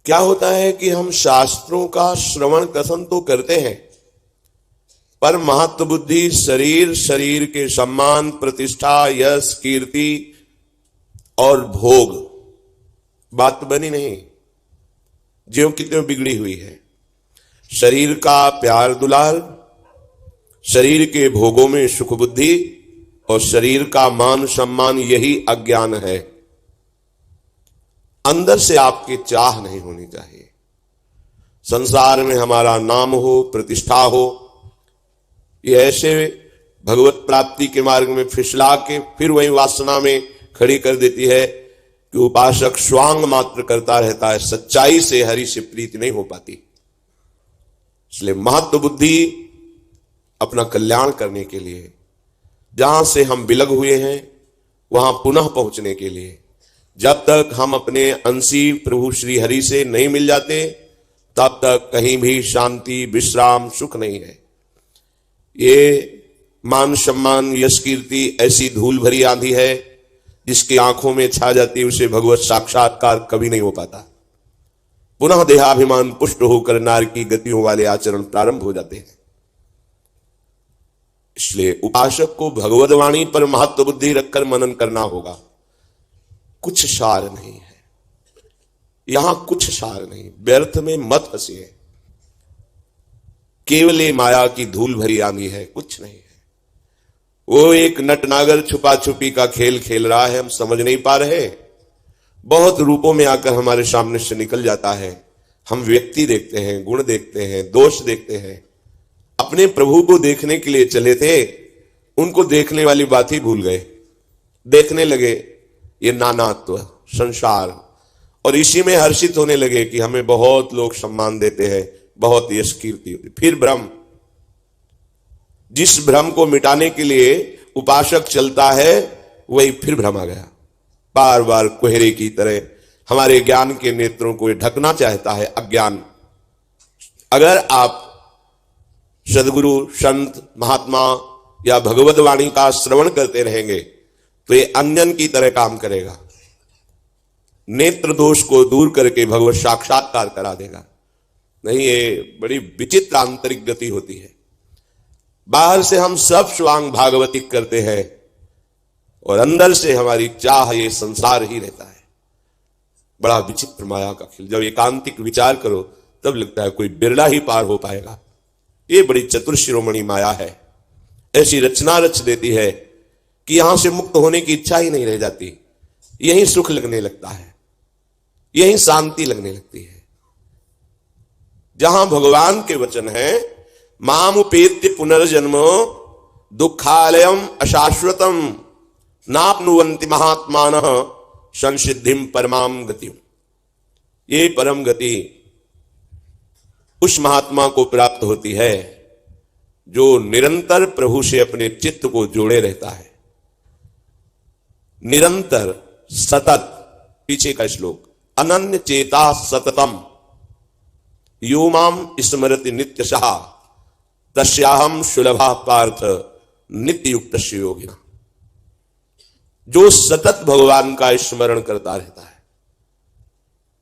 क्या होता है कि हम शास्त्रों का श्रवण कथन तो करते हैं, पर महत्व बुद्धि शरीर, शरीर के सम्मान, प्रतिष्ठा, यश, कीर्ति और भोग बात बनी नहीं, ज्यों की त्यों बिगड़ी हुई है। शरीर का प्यार दुलार, शरीर के भोगों में सुख बुद्धि और शरीर का मान सम्मान, यही अज्ञान है। अंदर से आपकी चाह नहीं होनी चाहिए। संसार में हमारा नाम हो, प्रतिष्ठा हो, ये ऐसे भगवत प्राप्ति के मार्ग में फिसला के फिर वही वासना में खड़ी कर देती है कि उपासक स्वांग मात्र करता रहता है, सच्चाई से हरि से प्रीति नहीं हो पाती। इसलिए महत्व बुद्धि अपना कल्याण करने के लिए, जहां से हम बिलग हुए हैं वहां पुनः पहुंचने के लिए, जब तक हम अपने अंशी प्रभु श्री हरि से नहीं मिल जाते तब तक कहीं भी शांति, विश्राम, सुख नहीं है। ये मान सम्मान, यश, कीर्ति ऐसी धूल भरी आंधी है जिसकी आंखों में छा जाती है, उसे भगवत साक्षात्कार कभी नहीं हो पाता। पुनः देहाभिमान पुष्ट होकर नार की गतियों वाले आचरण प्रारंभ हो जाते हैं। इसलिए उपासक को भगवत वाणी पर महत्व बुद्धि रखकर मनन करना होगा। कुछ सार नहीं है यहां, कुछ सार नहीं। व्यर्थ में मत फंसिए। केवल ये माया की धूल भरी आंधी है, कुछ नहीं है। वो एक नटनागर छुपा छुपी का खेल खेल रहा है, हम समझ नहीं पा रहे। बहुत रूपों में आकर हमारे सामने से निकल जाता है। हम व्यक्ति देखते हैं, गुण देखते हैं, दोष देखते हैं। अपने प्रभु को देखने के लिए चले थे, उनको देखने वाली बात ही भूल गए। देखने लगे ये नानात्व, संसार, और इसी में हर्षित होने लगे कि हमें बहुत लोग सम्मान देते हैं, बहुत यश कीर्ति होती। फिर भ्रम, जिस भ्रम को मिटाने के लिए उपासक चलता है वही फिर भ्रम आ गया। बार बार कोहरे की तरह हमारे ज्ञान के नेत्रों को ढकना चाहता है अज्ञान। अगर आप सदगुरु, संत, महात्मा या भगवत वाणी का श्रवण करते रहेंगे तो ये अंजन की तरह काम करेगा, नेत्र दोष को दूर करके भगवत साक्षात्कार करा देगा। नहीं, ये बड़ी विचित्र आंतरिक गति होती है। बाहर से हम सब स्वांग भागवतिक करते हैं और अंदर से हमारी चाह ये संसार ही रहता है। बड़ा विचित्र माया का खेल। जब एकांतिक विचार करो तब लगता है कोई बिरला ही पार हो पाएगा। ये बड़ी चतुर शिरोमणि माया है। ऐसी रचना रच देती है कि यहां से मुक्त होने की इच्छा ही नहीं रह जाती। यही सुख लगने लगता है, यही शांति लगने लगती है। जहां भगवान के वचन है, मामुपेत्य पुनर्जन्म दुखालयम अशाश्वतम नाप्नुवन्ति महात्मानः संसिद्धिम परमाम गतिम। ये परम गति उस महात्मा को प्राप्त होती है जो निरंतर प्रभु से अपने चित्त को जोड़े रहता है। निरंतर, सतत। पीछे का श्लोक, अनन्य चेता सततम यो माम स्मरति नित्यशः तस्याहम सुलभा पार्थ नित्य युक्त योगिना। जो सतत भगवान का स्मरण करता रहता है।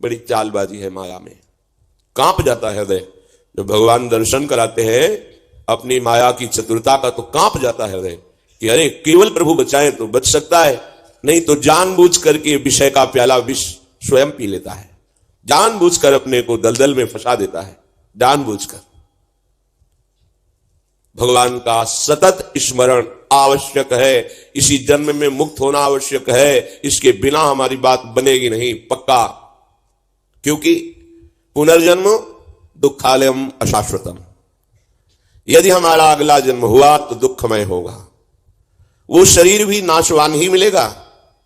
बड़ी चालबाजी है माया में, कांप जाता है हृदय। जब भगवान दर्शन कराते हैं अपनी माया की चतुरता का, तो कांप जाता है हृदय कि अरे केवल प्रभु बचाए तो बच सकता है, नहीं तो जानबूझ करके विषय का प्याला विष स्वयं पी लेता है। जानबूझकर अपने को दलदल में फंसा देता है, जानबूझकर। भगवान का सतत स्मरण आवश्यक है। इसी जन्म में मुक्त होना आवश्यक है। इसके बिना हमारी बात बनेगी नहीं, पक्का। क्योंकि पुनर्जन्म दुखालयम अशाश्वतम। यदि हमारा अगला जन्म हुआ तो दुखमय होगा। वो शरीर भी नाशवान ही मिलेगा,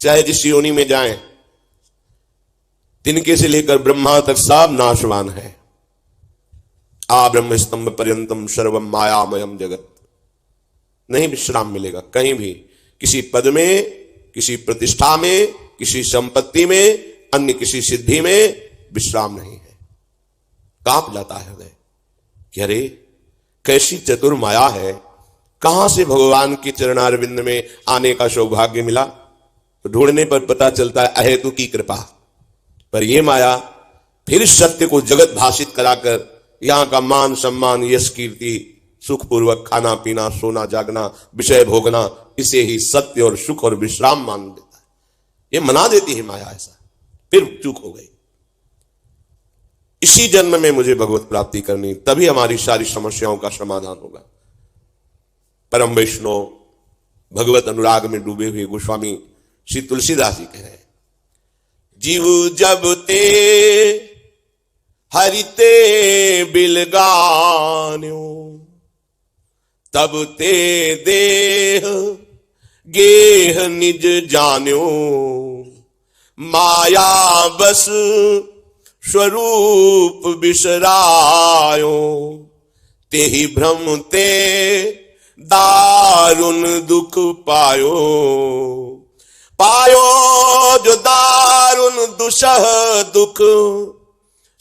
चाहे जिस योनि में जाएं। तिनके से लेकर ब्रह्मा तक सब नाशवान है। आ ब्रह्म स्तंभ पर्यंतम सर्वम मायामयम जगत। नहीं विश्राम मिलेगा कहीं भी, किसी पद में, किसी प्रतिष्ठा में, किसी संपत्ति में, अन्य किसी सिद्धि में विश्राम नहीं है। कांप जाता है हृदय कि अरे कैसी चतुर माया है। कहां से भगवान की चरणारविंद में आने का सौभाग्य मिला? तो ढूंढने पर पता चलता है अहेतु की कृपा। पर यह माया फिर सत्य को जगत भाषित कराकर यहां का मान सम्मान यश कीर्ति सुखपूर्वक खाना पीना सोना जागना विषय भोगना, इसे ही सत्य और सुख और विश्राम मान देता है। ये मना देती है माया ऐसा, फिर चूक हो गई। इसी जन्म में मुझे भगवत प्राप्ति करनी, तभी हमारी सारी समस्याओं का समाधान होगा। परम वैष्णव भगवत अनुराग में डूबे हुए गोस्वामी श्री तुलसीदास जी कह रहे हैं, जीव जब ते हरिते बिलगान्यो तब ते देह गेह निज जान्यो, माया बस स्वरूप बिसरायो, तेहि भ्रम ते दारुण दुख पायो, पायो जो दारुण दुसह दुख,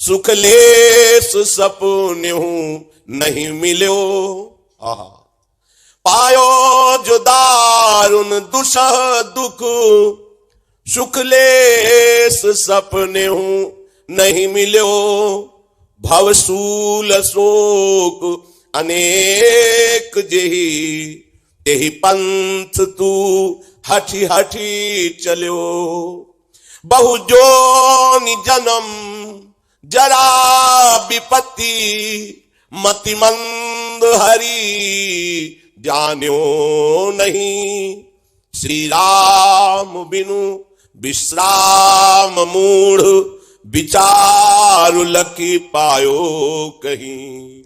सुख लेस सपन्यु नहीं मिल्यो। आहा, पायो जो दारुण दुसह दुख, सुख लेस सपन्यु नहीं मिल्यो, भवसूल शोक अनेक जेहि, तेहि पंथ तू हठी हठी चल्यो, बहु जोनि जन्म जरा विपत्ति, मति मंद हरि जान्यो नहीं, श्री राम बिनु विश्राम मूढ़, विचारु लखी पायो कहीं।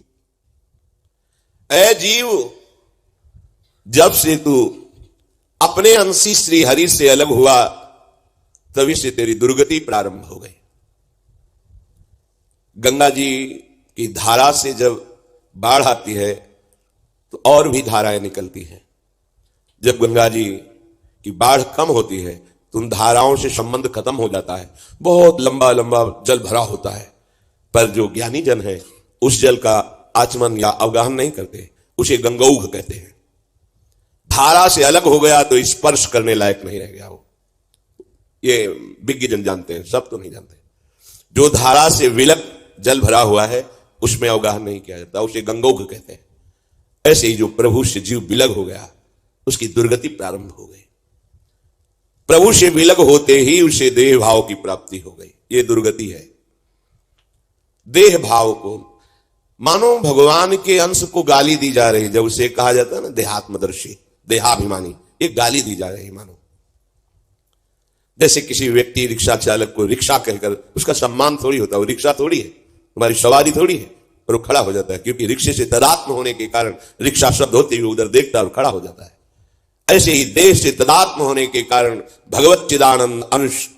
ऐ जीव, जब से तू अपने अंशी श्री हरि से अलग हुआ, तभी से तेरी दुर्गति प्रारंभ हो गई। गंगा जी की धारा से जब बाढ़ आती है तो और भी धाराएं निकलती हैं। जब गंगा जी की बाढ़ कम होती है तो उन धाराओं से संबंध खत्म हो जाता है, बहुत लंबा लंबा जल भरा होता है, पर जो ज्ञानी जन है उस जल का आचमन या अवगाहन नहीं करते, उसे गंगौघ कहते हैं। धारा से अलग हो गया तो स्पर्श करने लायक नहीं रह गया वो। ये विज्ञ जन जानते हैं, सब तो नहीं जानते। जो धारा से विलग जल भरा हुआ है उसमें अवगाहन नहीं किया जाता, उसे गंगौघ कहते हैं। ऐसे ही जो प्रभु से जीव विलग हो गया उसकी दुर्गति प्रारंभ हो गई। प्रभु से विलग होते ही उसे देह भाव की प्राप्ति हो गई। ये दुर्गति है। देह भाव को मानो भगवान के अंश को गाली दी जा रही, जब उसे कहा जाता है ना देहात्मदर्शी, देहाभिमानी, ये गाली दी जा रही मानो। जैसे किसी व्यक्ति रिक्शा चालक को रिक्शा कहकर उसका सम्मान थोड़ी होता है, वो रिक्शा थोड़ी है, तुम्हारी सवारी थोड़ी है, और वो खड़ा हो जाता है, क्योंकि रिक्शे से तदात्म होने के कारण रिक्शा शब्द होते हुए उधर देखता है और खड़ा हो जाता है। ऐसे ही देह से तदात्म होने के कारण भगवत चिदानंद अंश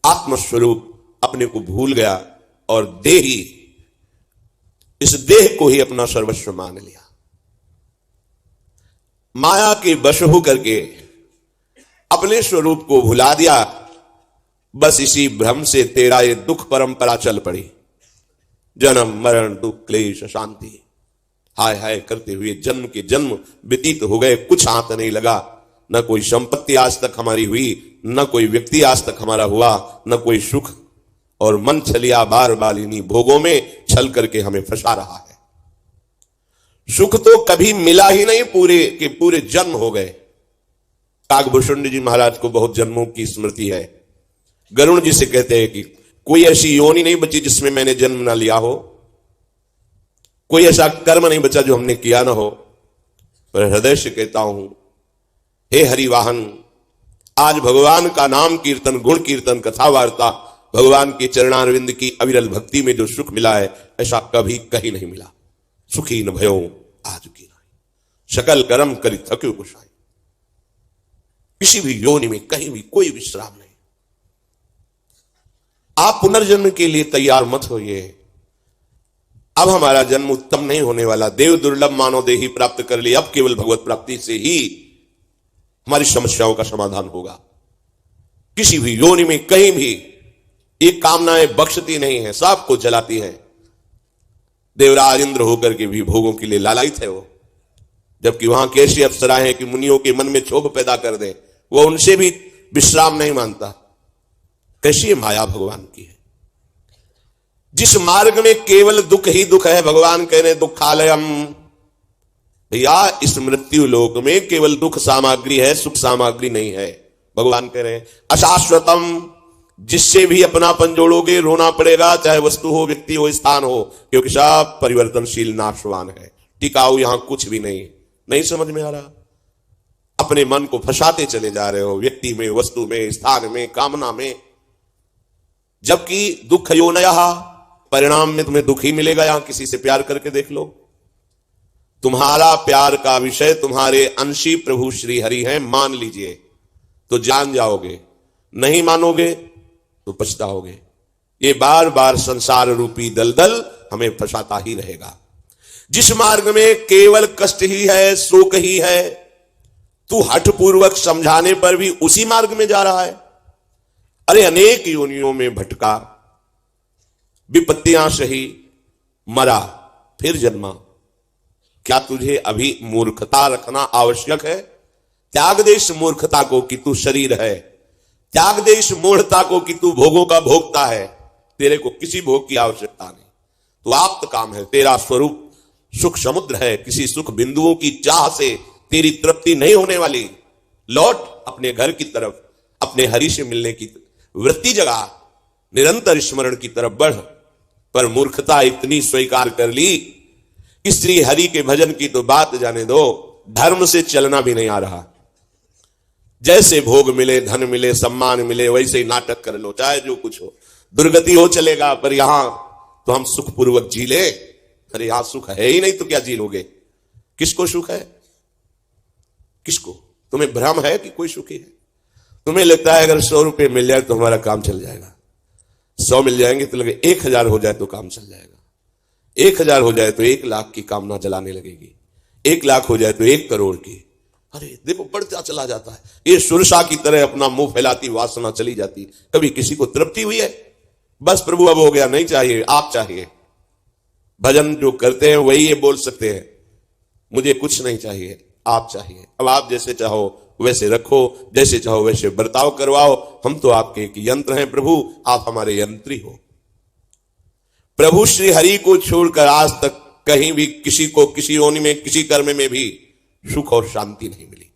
आत्मस्वरूप अपने को भूल गया और देही, इस देह को ही अपना सर्वस्व मान लिया। माया के वश होकर के अपने स्वरूप को भुला दिया। बस इसी भ्रम से तेरा ये दुख परंपरा चल पड़ी, जन्म मरण दुख क्लेश शांति, हाय हाय करते हुए जन्म के जन्म व्यतीत हो गए, कुछ हाथ नहीं लगा। न कोई संपत्ति आज तक हमारी हुई, न कोई व्यक्ति आज तक हमारा हुआ, न कोई सुख, और मन छलिया बार बार इन्हीं भोगों में छल करके हमें फंसा रहा है। सुख तो कभी मिला ही नहीं, पूरे के पूरे जन्म हो गए। काकभूषण जी महाराज को बहुत जन्मों की स्मृति है। गरुण जी से कहते हैं कि कोई ऐसी योनि नहीं बची जिसमें मैंने जन्म ना लिया हो, कोई ऐसा कर्म नहीं बचा जो हमने किया ना हो। पर हृदय से कहता हूं, हे हरिवाहन, आज भगवान का नाम कीर्तन, गुण कीर्तन, कथा वार्ता, भगवान के चरणारविंद की अविरल भक्ति में जो सुख मिला है, ऐसा कभी कहीं नहीं मिला। सुखी न भयो आज की नाई, सकल कर्म करी थक्यो गोसाई। किसी भी योनि में कहीं भी कोई विश्राम नहीं। आप पुनर्जन्म के लिए तैयार मत होइए। अब हमारा जन्म उत्तम नहीं होने वाला। देव दुर्लभ मानव देही प्राप्त कर ली, अब केवल भगवत प्राप्ति से ही हमारी समस्याओं का समाधान होगा। किसी भी योनि में कहीं भी ये कामनाएं बख्शती नहीं है, सबको जलाती है। देवराज इंद्र होकर के भी भोगों के लिए लालायित है वो, जबकि वहां कैसी अप्सराएं हैं कि मुनियों के मन में क्षोभ पैदा कर दे, वो उनसे भी विश्राम नहीं मानता। कैसी माया भगवान की है। जिस मार्ग में केवल दुख ही दुख है, भगवान कह रहे दुखालयम, भैया इस मृत्यु लोक में केवल दुख सामग्री है, सुख सामग्री नहीं है। भगवान कह रहे हैं अशाश्वतम, जिससे भी अपनापन जोड़ोगे रोना पड़ेगा, चाहे वस्तु हो, व्यक्ति हो, स्थान हो, क्योंकि सब परिवर्तनशील नाशवान है, टिकाऊ यहां कुछ भी नहीं समझ में आ रहा? अपने मन को फंसाते चले जा रहे हो, व्यक्ति में, वस्तु में, स्थान में, कामना में, जबकि दुख योनयः, परिणाम में तुम्हें दुख ही मिलेगा। यहां किसी से प्यार करके देख लो, तुम्हारा प्यार का विषय तुम्हारे अंशी प्रभु श्री हरि हैं, मान लीजिए तो जान जाओगे, नहीं मानोगे तो पछताओगे। ये बार बार संसार रूपी दलदल हमें फंसाता ही रहेगा। जिस मार्ग में केवल कष्ट ही है, शोक ही है, तू हठपूर्वक समझाने पर भी उसी मार्ग में जा रहा है। अरे अनेक योनियों में भटका, विपत्तियां सही, मरा, फिर जन्मा। क्या तुझे अभी मूर्खता रखना आवश्यक है? त्याग दे इस मूर्खता को कि तू शरीर है, त्याग दे इस मूढ़ता को कि तू भोगों का भोगता है। तेरे को किसी भोग की आवश्यकता नहीं, तू आप्त काम है, तेरा स्वरूप सुख समुद्र है, किसी सुख बिंदुओं की चाह से तेरी तृप्ति नहीं होने वाली। लौट अपने घर की तरफ, अपने हरि से मिलने की वृत्ति जगा, निरंतर स्मरण की तरफ बढ़। पर मूर्खता इतनी स्वीकार कर ली कि श्री हरि के भजन की तो बात जाने दो, धर्म से चलना भी नहीं आ रहा। जैसे भोग मिले, धन मिले, सम्मान मिले, वैसे ही नाटक कर लो, चाहे जो कुछ हो, दुर्गति हो चलेगा, पर यहां तो हम सुखपूर्वक जी ले। अरे यहां सुख है ही नहीं तो क्या जी लोगे? किसको सुख है? किसको? तुम्हें भ्रम है कि कोई सुखी है? तुम्हें लगता है अगर 100 रुपए मिल जाए तो हमारा काम चल जाएगा, 100 मिल जाएंगे तो लगे 1000 हो जाए तो काम चल जाएगा, 1000 हो जाए तो 1 लाख की कामना जलाने लगेगी, 1 लाख हो जाए तो 1 करोड़ की। अरे देखो बढ़ता चला जाता है। ये सुरसा की तरह अपना मुंह फैलाती वासना चली जाती। कभी किसी को तृप्ति हुई है? बस प्रभु अब हो गया, नहीं चाहिए, आप चाहिए। भजन जो करते हैं वही ये बोल सकते हैं, मुझे कुछ नहीं चाहिए, आप चाहिए। अब आप जैसे चाहो वैसे रखो, जैसे चाहो वैसे बर्ताव करवाओ, हम तो आपके एक यंत्र हैं प्रभु, आप हमारे यंत्री हो। प्रभु श्री हरि को छोड़कर आज तक कहीं भी किसी को किसी योनि में, किसी कर्म में भी सुख और शांति नहीं मिली।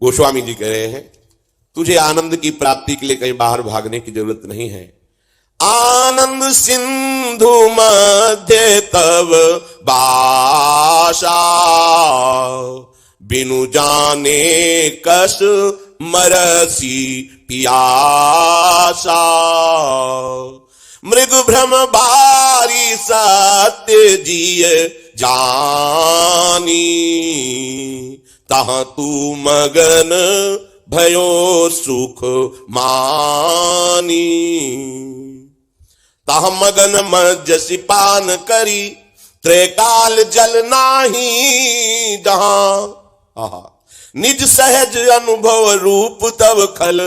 गोस्वामी जी कह रहे हैं तुझे आनंद की प्राप्ति के लिए कहीं बाहर भागने की जरूरत नहीं है। आनंद सिंधु मध्य तब बासा, बिनु जाने कस मरसी पियासा। मृग भ्रम बारी सत्य जिय जानी, तहाँ तू मगन भयो सुख मानी। तह मगन मजसी पान करी, त्रैकाल जल नाही जहां। निज सहज अनुभव रूप तब खल,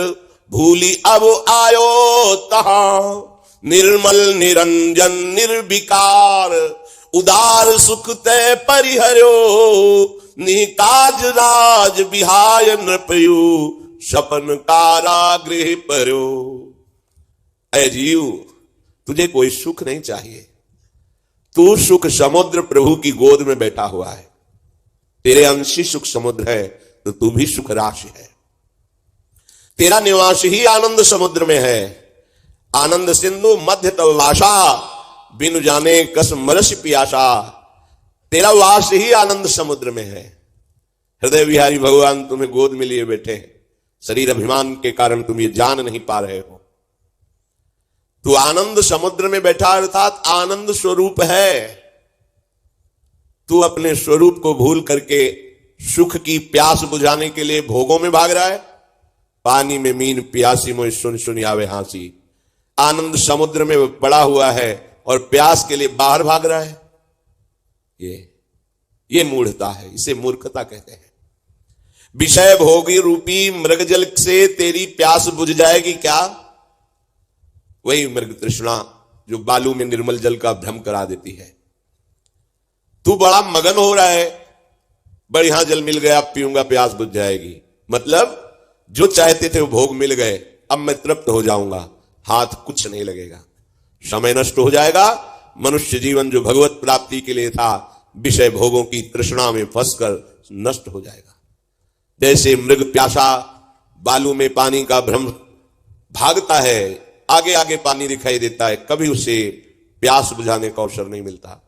भूली अब आयो तहां। निर्मल निरंजन निर्विकार, उदार सुख तय परिहर्यो। निकाज राज विहाय नृपयु, सपन कारागृह पर्यो। ऐ जीव, तुझे कोई सुख नहीं चाहिए, तू सुख समुद्र प्रभु की गोद में बैठा हुआ है। तेरे अंशी सुख समुद्र है तो तू भी सुख राशि है। तेरा निवास ही आनंद समुद्र में है। आनंद सिंधु मध्य तव वासा, बिनु जाने कस मरस पियासा। तेरा वास ही आनंद समुद्र में है। हृदय विहारी भगवान तुम्हें गोद में लिए बैठे हैं। शरीर अभिमान के कारण तुम ये जान नहीं पा रहे हो। तू आनंद समुद्र में बैठा, अर्थात आनंद स्वरूप है। तू अपने स्वरूप को भूल करके सुख की प्यास बुझाने के लिए भोगों में भाग रहा है। पानी में मीन प्यासी मोय सुन सुन आवे हांसी। आनंद समुद्र में पड़ा हुआ है और प्यास के लिए बाहर भाग रहा है। ये मूढ़ता है, इसे मूर्खता कहते हैं। विषय भोगी रूपी मृगजल से तेरी प्यास बुझ जाएगी क्या? वही मृग तृष्णा जो बालू में निर्मल जल का भ्रम करा देती है। तू बड़ा मगन हो रहा है, बढ़िया जल मिल गया, पीऊंगा प्यास बुझ जाएगी। मतलब जो चाहते थे वो भोग मिल गए, अब मैं तृप्त हो जाऊंगा। हाथ कुछ नहीं लगेगा, समय नष्ट हो जाएगा। मनुष्य जीवन जो भगवत प्राप्ति के लिए था, विषय भोगों की तृष्णा में फंसकर नष्ट हो जाएगा। जैसे मृग प्यासा बालू में पानी का भ्रम भागता है, आगे आगे पानी दिखाई देता है, कभी उसे प्यास बुझाने का अवसर नहीं मिलता।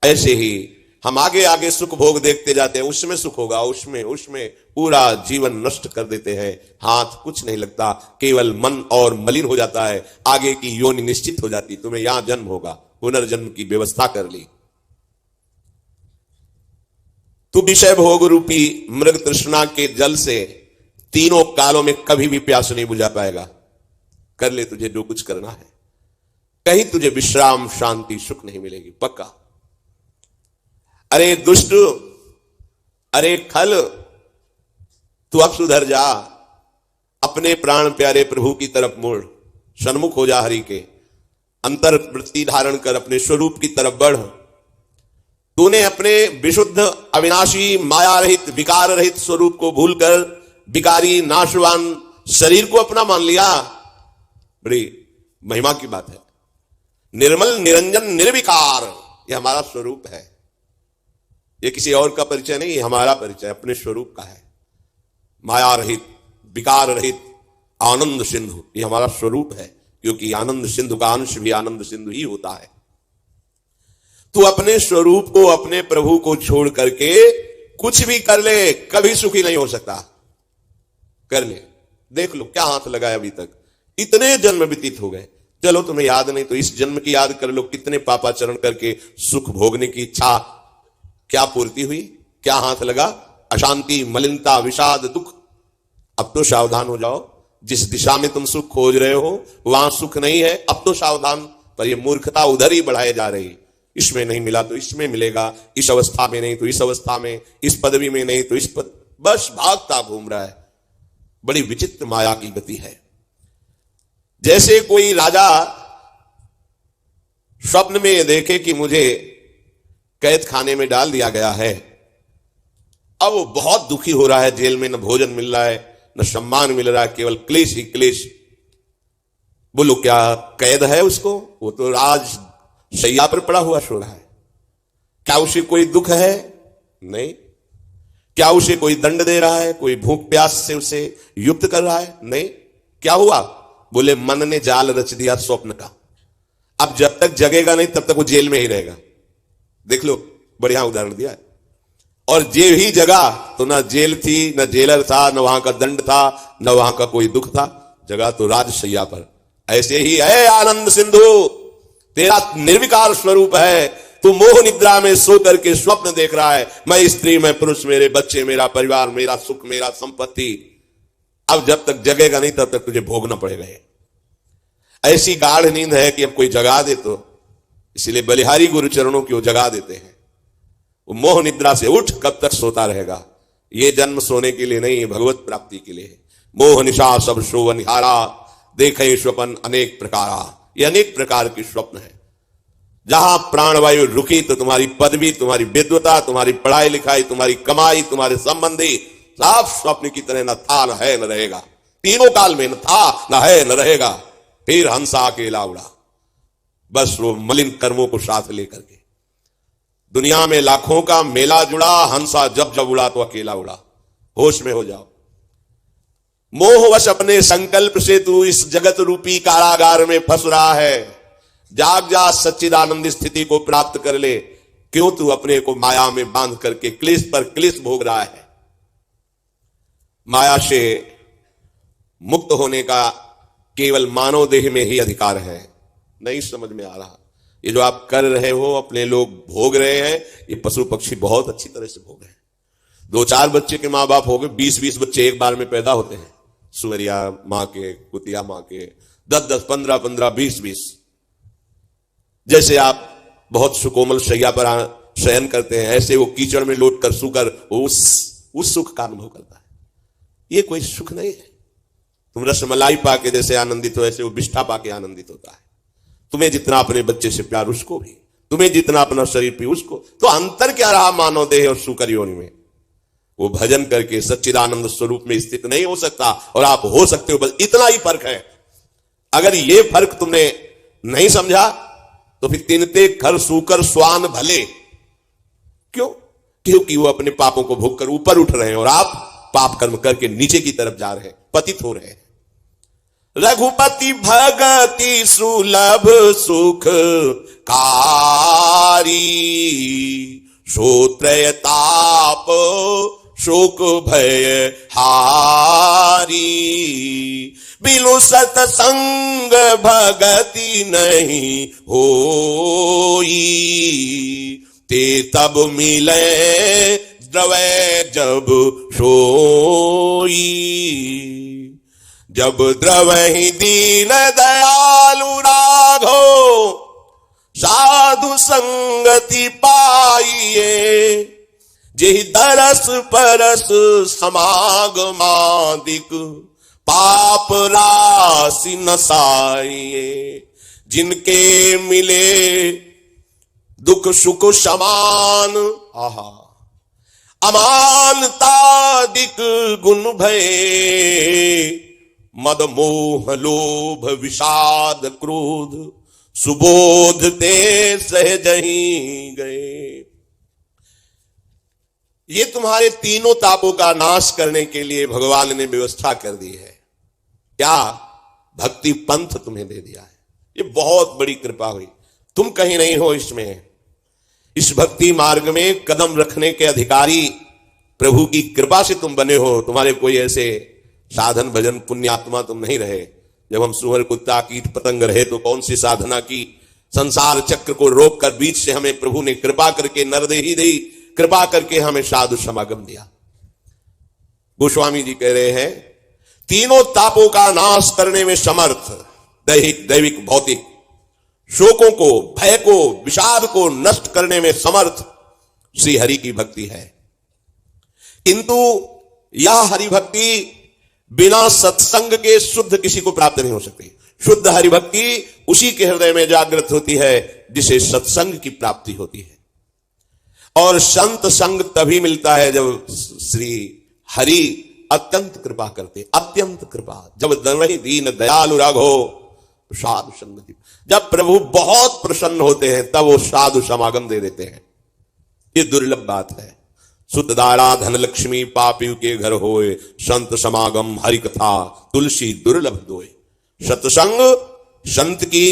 ऐसे ही हम आगे आगे सुख भोग देखते जाते हैं, उसमें सुख होगा, उसमें उसमें पूरा जीवन नष्ट कर देते हैं। हाथ कुछ नहीं लगता, केवल मन और मलिन हो जाता है। आगे की योनि निश्चित हो जाती, तुम्हें यहां जन्म होगा, पुनर्जन्म की व्यवस्था कर ली। तू विषय भोग रूपी मृग तृष्णा के जल से तीनों कालों में कभी भी प्यास नहीं बुझा पाएगा। कर ले तुझे जो कुछ करना है, कहीं तुझे विश्राम शांति सुख नहीं मिलेगी, पक्का। अरे दुष्ट, अरे खल, तू अब सुधर जा, अपने प्राण प्यारे प्रभु की तरफ मुड़, सन्मुख हो जा हरि के, अंतर वृत्ति धारण कर अपने स्वरूप की तरफ बढ़। तूने अपने विशुद्ध अविनाशी माया रहित विकार रहित स्वरूप को भूलकर विकारी नाशवान शरीर को अपना मान लिया। बड़ी महिमा की बात है। निर्मल निरंजन निर्विकार, यह हमारा स्वरूप है। यह किसी और का परिचय नहीं, हमारा परिचय अपने स्वरूप का है। माया रहित विकार रहित आनंद सिंधु, यह हमारा स्वरूप है, क्योंकि आनंद सिंधु का अंश भी आनंद सिंधु ही होता है। तू अपने स्वरूप को, अपने प्रभु को छोड़ करके कुछ भी कर ले, कभी सुखी नहीं हो सकता। कर ले, देख लो क्या हाथ लगाया अभी तक, इतने जन्म व्यतीत हो गए। चलो तुम्हें याद नहीं तो इस जन्म की याद कर लो, कितने पापाचरण करके सुख भोगने की इच्छा क्या पूर्ति हुई, क्या हाथ लगा। अशांति, मलिनता, विषाद, दुख। अब तो सावधान हो जाओ, जिस दिशा में तुम सुख खोज रहे हो वहां सुख नहीं है। अब तो सावधान, पर यह मूर्खता उधर ही बढ़ाए जा रही। इसमें नहीं मिला तो इसमें मिलेगा, इस अवस्था में नहीं तो इस अवस्था में, इस पदवी में नहीं तो इस पद, बस भागता घूम रहा है। बड़ी विचित्र माया की गति है। जैसे कोई राजा स्वप्न में देखे कि मुझे कैद खाने में डाल दिया गया है, अब वो बहुत दुखी हो रहा है, जेल में न भोजन मिल रहा है न सम्मान मिल रहा है, केवल क्लेश ही क्लेश। बोलो क्या कैद है उसको? वो तो राज शैया पर पड़ा हुआ सो रहा है। क्या उसे कोई दुख है? नहीं। क्या उसे कोई दंड दे रहा है? कोई भूख प्यास से उसे युक्त कर रहा है? नहीं। क्या हुआ? बोले मन ने जाल रच दिया स्वप्न का। अब जब तक जगेगा नहीं तब तक वो जेल में ही रहेगा। देख लो, बढ़िया उदाहरण दिया है। और जेल ही जगा तो ना जेल थी, न जेलर था, न वहां का दंड था, न वहां का कोई दुख था, जगा तो राजशैया पर। ऐसे ही है आनंद सिंधु, तेरा निर्विकार स्वरूप है। तू मोह निद्रा में सो करके स्वप्न देख रहा है, मैं स्त्री, मैं पुरुष, मेरे बच्चे, मेरा परिवार, मेरा सुख, मेरा संपत्ति। अब जब तक जगेगा नहीं तब तक तुझे भोगना पड़ेगा। ऐसी गाढ़ नींद है कि अब कोई जगा दे तो, इसलिए बलिहारी गुरु चरणों की वो जगा देते हैं। वो मोह निद्रा से उठ, कब तक सोता रहेगा? ये जन्म सोने के लिए नहीं, भगवत प्राप्ति के लिए। मोह निशा सब शोभन निहारा, देखे स्वपन अनेक प्रकारा। ये अनेक प्रकार के स्वप्न है। जहां प्राणवायु रुकी तो तुम्हारी पदवी, तुम्हारी विद्वता, तुम्हारी पढ़ाई लिखाई, तुम्हारी कमाई, तुम्हारे संबंधी सब स्वप्न की तरह न था न है न रहेगा। तीनों काल में न था न है न रहेगा। फिर हंसा अकेला उड़ा, बस वो मलिन कर्मों को साथ लेकर के। दुनिया में लाखों का मेला जुड़ा, हंसा जब जब उड़ा तो अकेला उड़ा। होश में हो जाओ। मोहवश अपने संकल्प से तू इस जगत रूपी कारागार में फंस रहा है। जाग जा, सच्चिदानंद स्थिति को प्राप्त कर ले। क्यों तू अपने को माया में बांध करके क्लेश पर क्लेश भोग रहा है? माया से मुक्त होने का केवल मानव देह में ही अधिकार है। नहीं समझ में आ रहा? ये जो आप कर रहे हो, अपने लोग भोग रहे हैं, ये पशु पक्षी बहुत अच्छी तरह से भोग रहे हैं। 2-4 बच्चे के मां बाप हो गए, 20-20 बच्चे एक बार में पैदा होते हैं। सुअरिया मां के, कुतिया मां के, 10-10, 15-15, 20-20। जैसे आप बहुत सुकोमल शैया पर शयन करते हैं, ऐसे वो कीचड़ में लौट कर सूकर उस सुख का अनुभव करता है। ये कोई सुख नहीं है। तुम रसमलाई पाके जैसे आनंदित हो, ऐसे वो बिष्ठा पाके आनंदित होता है। तुम्हें जितना अपने बच्चे से प्यार उसको भी, तुम्हें जितना अपना शरीर भी उसको। तो अंतर क्या रहा मानव देह और सूकर योनि में? वो भजन करके सच्चिदानंद स्वरूप में स्थित नहीं हो सकता, और आप हो सकते हो, बस इतना ही फर्क है। अगर ये फर्क तुमने नहीं समझा तो फिर तिनते खर सूकर स्वान भले। क्यों? क्योंकि वो अपने पापों को भोग कर ऊपर उठ रहे हैं और आप पाप कर्म करके नीचे की तरफ जा रहे हैं, पतित हो रहे हैं। रघुपति भगति सुलभ सुख कारी, श्रोत्रय ताप शोक भय हारी। बिनु सतसंग भगति नहीं होई, ते तब मिले द्रवै जब सोई। जब द्रवहि दीन दयालु राघो, साधु संगति पाइए। जेहि दरस परस समागमादिक, पाप राशि नसाइए। जिनके मिले दुख सुख समान, आहा अमानतादिक गुण भय। मद मोह लोभ विषाद क्रोध, सुबोध ते सहज ही गए। ये तुम्हारे तीनों तापों का नाश करने के लिए भगवान ने व्यवस्था कर दी है। क्या? भक्ति पंथ तुम्हें दे दिया है। ये बहुत बड़ी कृपा हुई। तुम कहीं नहीं हो इसमें। इस भक्ति मार्ग में कदम रखने के अधिकारी प्रभु की कृपा से तुम बने हो। तुम्हारे कोई ऐसे साधन भजन पुण्यात्मा तुम नहीं रहे। जब हम सुअर कुत्ता कीट पतंग रहे तो कौन सी साधना की? संसार चक्र को रोक कर बीच से हमें प्रभु ने कृपा करके नरदेही दी, कृपा करके हमें साधु समागम दिया। गोस्वामी जी कह रहे हैं, तीनों तापों का नाश करने में समर्थ, दैहिक दैविक भौतिक, शोकों को भय को विषाद को नष्ट करने में समर्थ श्री हरि की भक्ति है। किंतु यह हरि भक्ति बिना सत्संग के शुद्ध किसी को प्राप्त नहीं हो सकती। शुद्ध हरि भक्ति उसी के हृदय में जागृत होती है जिसे सत्संग की प्राप्ति होती है। और संत संग तभी मिलता है जब श्री हरि अत्यंत कृपा करते, अत्यंत कृपा। जब दनहि दीन दयालु राघो साधु संगति, जब प्रभु बहुत प्रसन्न होते हैं तब वो साधु समागम दे देते हैं। ये दुर्लभ बात है। सुत दारा धन लक्ष्मी पापियों के घर होए, संत समागम हरि कथा तुलसी दुर्लभ दोए। सत्संग, संत की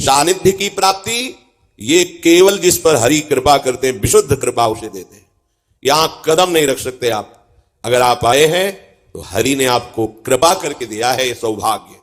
सानिध्य की प्राप्ति, ये केवल जिस पर हरि कृपा करते हैं, विशुद्ध कृपा उसे देते हैं। यहां कदम नहीं रख सकते आप। अगर आप आए हैं तो हरि ने आपको कृपा करके दिया है ये सौभाग्य।